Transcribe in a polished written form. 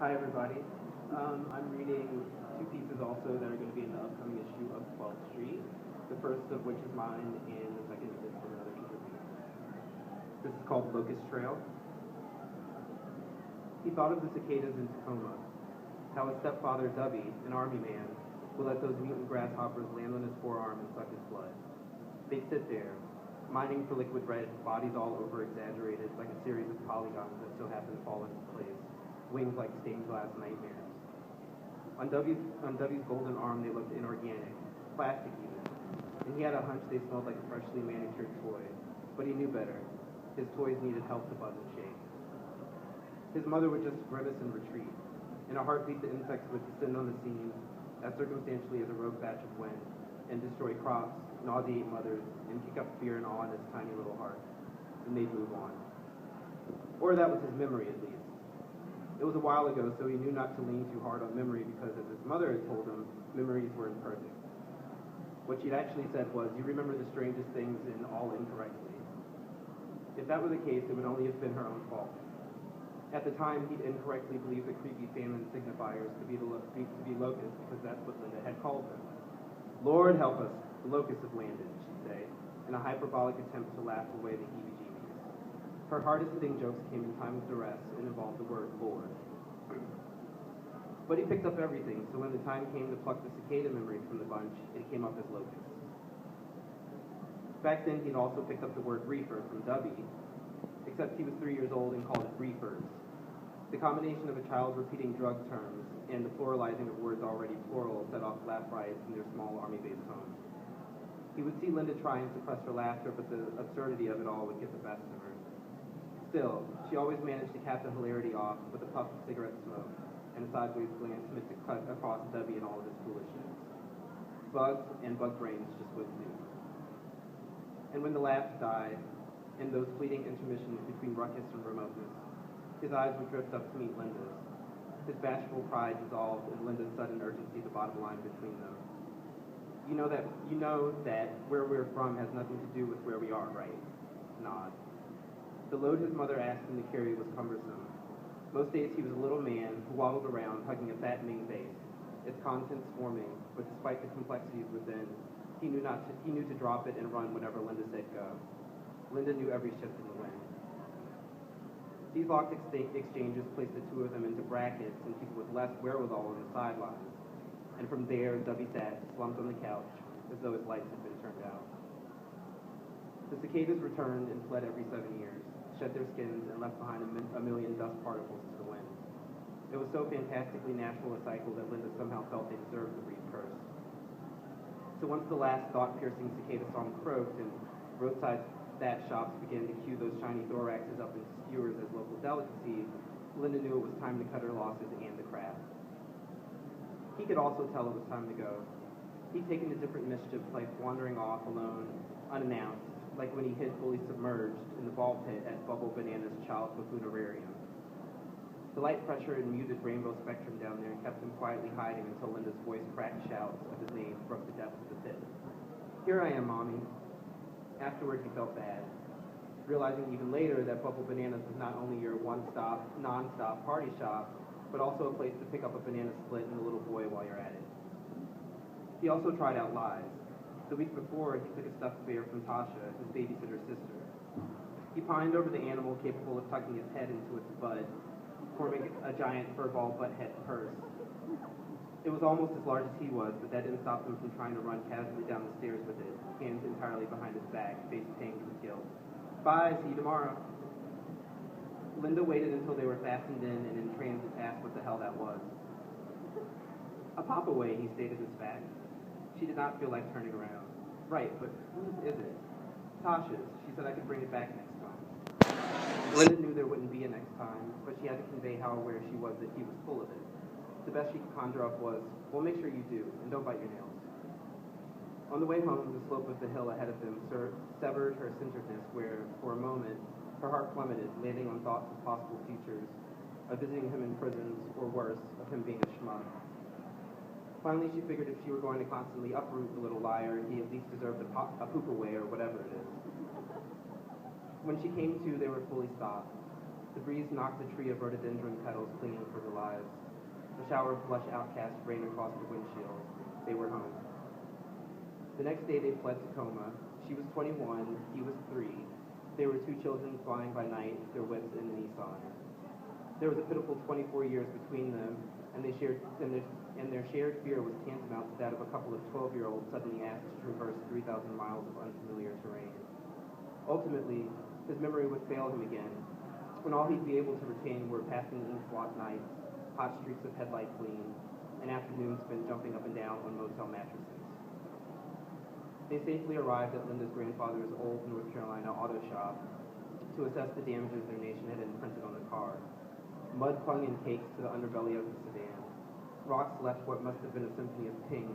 Hi, everybody. I'm reading two pieces also that are going to be in the upcoming issue of 12th Street. The first of which is mine, and the second is from another contributor. This is called Locust Trail. He thought of the cicadas in Tacoma, how his stepfather Dubby, an army man, would let those mutant grasshoppers land on his forearm and suck his blood. They'd sit there, mining for liquid red, bodies all over-exaggerated like a series of polygons that so happen to fall into place, wings like stained glass nightmares. On W's golden arm they looked inorganic, plastic even, and he had a hunch they smelled like a freshly manicured toy, but he knew better. His toys needed help to buzz and shake. His mother would just grimace and retreat. In a heartbeat, the insects would descend on the scene, as circumstantially as a rogue batch of wind, and destroy crops, nauseate mothers, and kick up fear and awe in his tiny little heart. And they'd move on. Or that was his memory, at least. It was a while ago, so he knew not to lean too hard on memory because, as his mother had told him, memories were imperfect. What she'd actually said was, "You remember the strangest things and all incorrectly." If that were the case, it would only have been her own fault. At the time, he'd incorrectly believed the creepy famine signifiers to be locusts because that's what Linda had called them. "Lord help us, the locusts have landed," she'd say, in a hyperbolic attempt to laugh away the heebie-jeebies. Her hardest-hitting jokes came in time of duress and involved the word Lord. But he picked up everything, so when the time came to pluck the cicada memories from the bunch, it came up as locusts. Back then, he'd also picked up the word reefer from Dubby, except he was 3 years old and called it reefers. The combination of a child repeating drug terms and the pluralizing of words already plural set off laugh riots in their small army-based homes. He would see Linda try and suppress her laughter, but the absurdity of it all would get the best of her. Still, she always managed to cap the hilarity off with a puff of cigarette smoke and a sideways glance meant to cut across Dubby and all of his foolishness. Bugs and bug brains just wouldn't do. And when the laughs died, in those fleeting intermissions between ruckus and remoteness, his eyes would drift up to meet Linda's. His bashful pride dissolved in Linda's sudden urgency, the bottom line between them. You know that where we're from has nothing to do with where we are, right? Nod. The load his mother asked him to carry was cumbersome. Most days he was a little man who waddled around hugging a fattening vase, its contents forming, but despite the complexities within, he knew to drop it and run whenever Linda said go. Linda knew every shift in the wind. These locked exchanges placed the two of them into brackets and people with less wherewithal on the sidelines. And from there, Dubby sat, slumped on the couch, as though his lights had been turned out. The cicadas returned and fled every 7 years, shed their skins, and left behind a million dust particles to the wind. It was so fantastically natural a cycle that Linda somehow felt they deserved the brief curse. So once the last thought-piercing cicada song croaked and roadside that shops began to queue those shiny thoraxes up into skewers as local delicacies, Linda knew it was time to cut her losses and the crap. He could also tell it was time to go. He'd taken to different mischiefs like wandering off alone, unannounced, like when he hid fully submerged in the ball pit at Bubble Banana's child buffoonarium. The light pressure and muted rainbow spectrum down there kept him quietly hiding until Linda's voice cracked shouts of his name broke the depths of the pit. "Here I am, Mommy." Afterward, he felt bad, realizing even later that Bubble Bananas was not only your one-stop, non-stop party shop, but also a place to pick up a banana split and a little boy while you're at it. He also tried out lies. The week before, he took a stuffed bear from Tasha, his babysitter's sister. He pined over the animal capable of tucking its head into its bud, forming a giant furball butthead purse. It was almost as large as he was, but that didn't stop him from trying to run casually down the stairs with it, hands entirely behind his back, face pinged with guilt. "Bye, see you tomorrow." Linda waited until they were fastened in and in transit asked what the hell that was. "A pop-away," he stated as fact. She did not feel like turning around. "Right, but whose is it?" "Tasha's. She said I could bring it back next time." Linda knew there wouldn't be a next time, but she had to convey how aware she was that he was full of it. The best she could conjure up was, "Well, make sure you do, and don't bite your nails." On the way home, the slope of the hill ahead of them severed her centeredness where, for a moment, her heart plummeted, landing on thoughts of possible futures, of visiting him in prisons, or worse, of him being a schmuck. Finally, she figured if she were going to constantly uproot the little liar, he at least deserved a poop away or whatever it is. When she came to, they were fully stopped. The breeze knocked the tree of rhododendron petals clinging for their lives. A shower of blush outcasts rained across the windshield. They were home. The next day they fled Tacoma. She was 21, he was 3. They were 2 children flying by night, their whips in a Nissan. There was a pitiful 24 years between them, and their shared fear was tantamount to that of a couple of 12-year-olds suddenly asked to traverse 3,000 miles of unfamiliar terrain. Ultimately, his memory would fail him again, when all he'd be able to retain were passing ink-blot nights, hot streaks of headlight gleam, and afternoons spent jumping up and down on motel mattresses. They safely arrived at Linda's grandfather's old North Carolina auto shop to assess the damages their nation had imprinted on the car. Mud clung in cakes to the underbelly of the sedan. Rocks left what must have been a symphony of ping